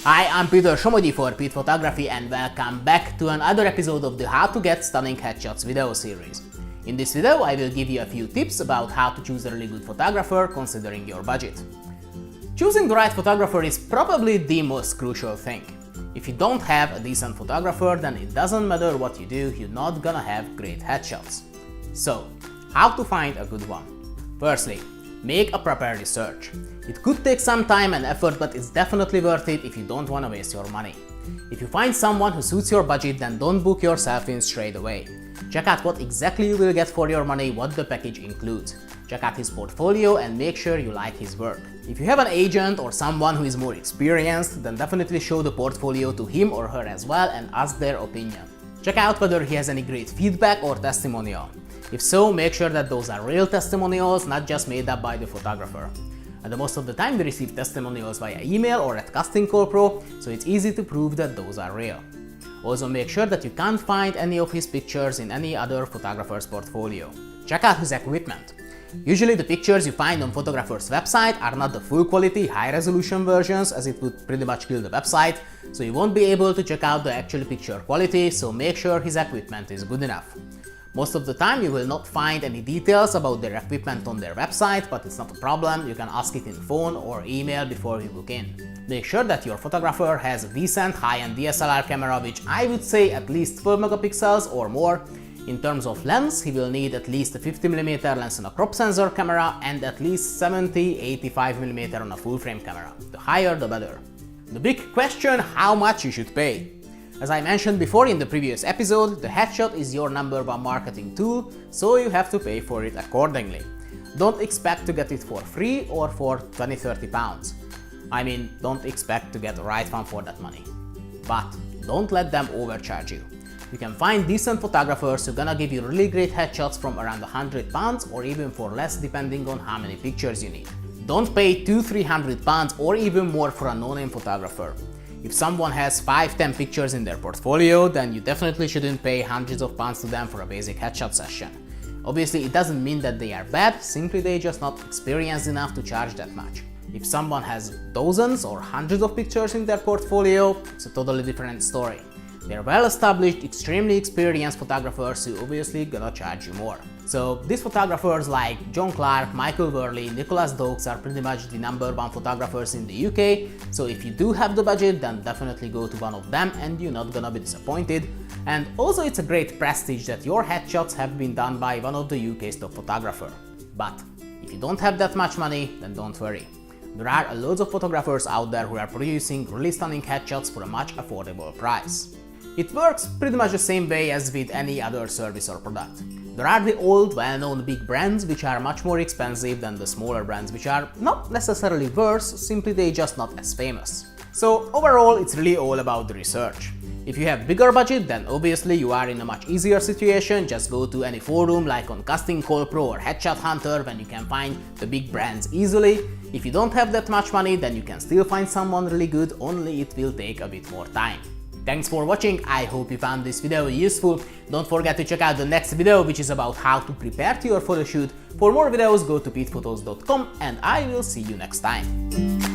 Hi, I'm Peter Somogyi for Pete Photography and welcome back to another episode of the How to Get Stunning Headshots video series. In this video, I will give you a few tips about how to choose a really good photographer considering your budget. Choosing the right photographer is probably the most crucial thing. If you don't have a decent photographer, then it doesn't matter what you do, you're not gonna have great headshots. So, how to find a good one? Firstly, make a proper research. It could take some time and effort, but it's definitely worth it if you don't want to waste your money. If you find someone who suits your budget, then don't book yourself in straight away. Check out what exactly you will get for your money, what the package includes. Check out his portfolio and make sure you like his work. If you have an agent or someone who is more experienced, then definitely show the portfolio to him or her as well and ask their opinion. Check out whether he has any great feedback or testimonial. If so, make sure that those are real testimonials, not just made up by the photographer. And most of the time we receive testimonials via email or at Casting Call Pro, so it's easy to prove that those are real. Also make sure that you can't find any of his pictures in any other photographer's portfolio. Check out his equipment. Usually the pictures you find on photographers' website are not the full quality, high resolution versions, as it would pretty much kill the website, so you won't be able to check out the actual picture quality, so make sure his equipment is good enough. Most of the time you will not find any details about their equipment on their website, but it's not a problem, you can ask it in phone or email before you book in. Make sure that your photographer has a decent high-end DSLR camera, which I would say at least 12 megapixels or more. In terms of lens, he will need at least a 50mm lens on a crop sensor camera and at least 70-85mm on a full-frame camera. The higher the better. The big question: how much you should pay? As I mentioned before in the previous episode, the headshot is your #1 marketing tool, so you have to pay for it accordingly. Don't expect to get it for free or for 20-30 pounds. I mean, don't expect to get the right one for that money. But don't let them overcharge you. You can find decent photographers who are gonna give you really great headshots from around 100 pounds or even for less depending on how many pictures you need. Don't pay 200-300 pounds or even more for a no-name photographer. If someone has 5-10 pictures in their portfolio, then you definitely shouldn't pay hundreds of pounds to them for a basic headshot session. Obviously, it doesn't mean that they are bad, simply they're just not experienced enough to charge that much. If someone has dozens or hundreds of pictures in their portfolio, it's a totally different story. They're well-established, extremely experienced photographers who obviously gonna charge you more. So these photographers like John Clark, Michael WHARLEY, Nicholas DAWKES are pretty much the #1 photographers in the UK, so if you do have the budget, then definitely go to one of them and you're not gonna be disappointed. And also it's a great prestige that your headshots have been done by one of the UK's top photographer. But if you don't have that much money, then don't worry. There are loads of photographers out there who are producing really stunning headshots for a much affordable price. It works pretty much the same way as with any other service or product. There are the old, well-known big brands which are much more expensive than the smaller brands, which are not necessarily worse, simply they're just not as famous. So overall, it's really all about the research. If you have bigger budget, then obviously you are in a much easier situation. Just go to any forum like on Casting Call Pro or Headshot Hunter when you can find the big brands easily. If you don't have that much money, then you can still find someone really good, only it will take a bit more time. Thanks for watching, I hope you found this video useful. Don't forget to check out the next video, which is about how to prepare to your photo shoot. For more videos, go to petephotos.com and I will see you next time.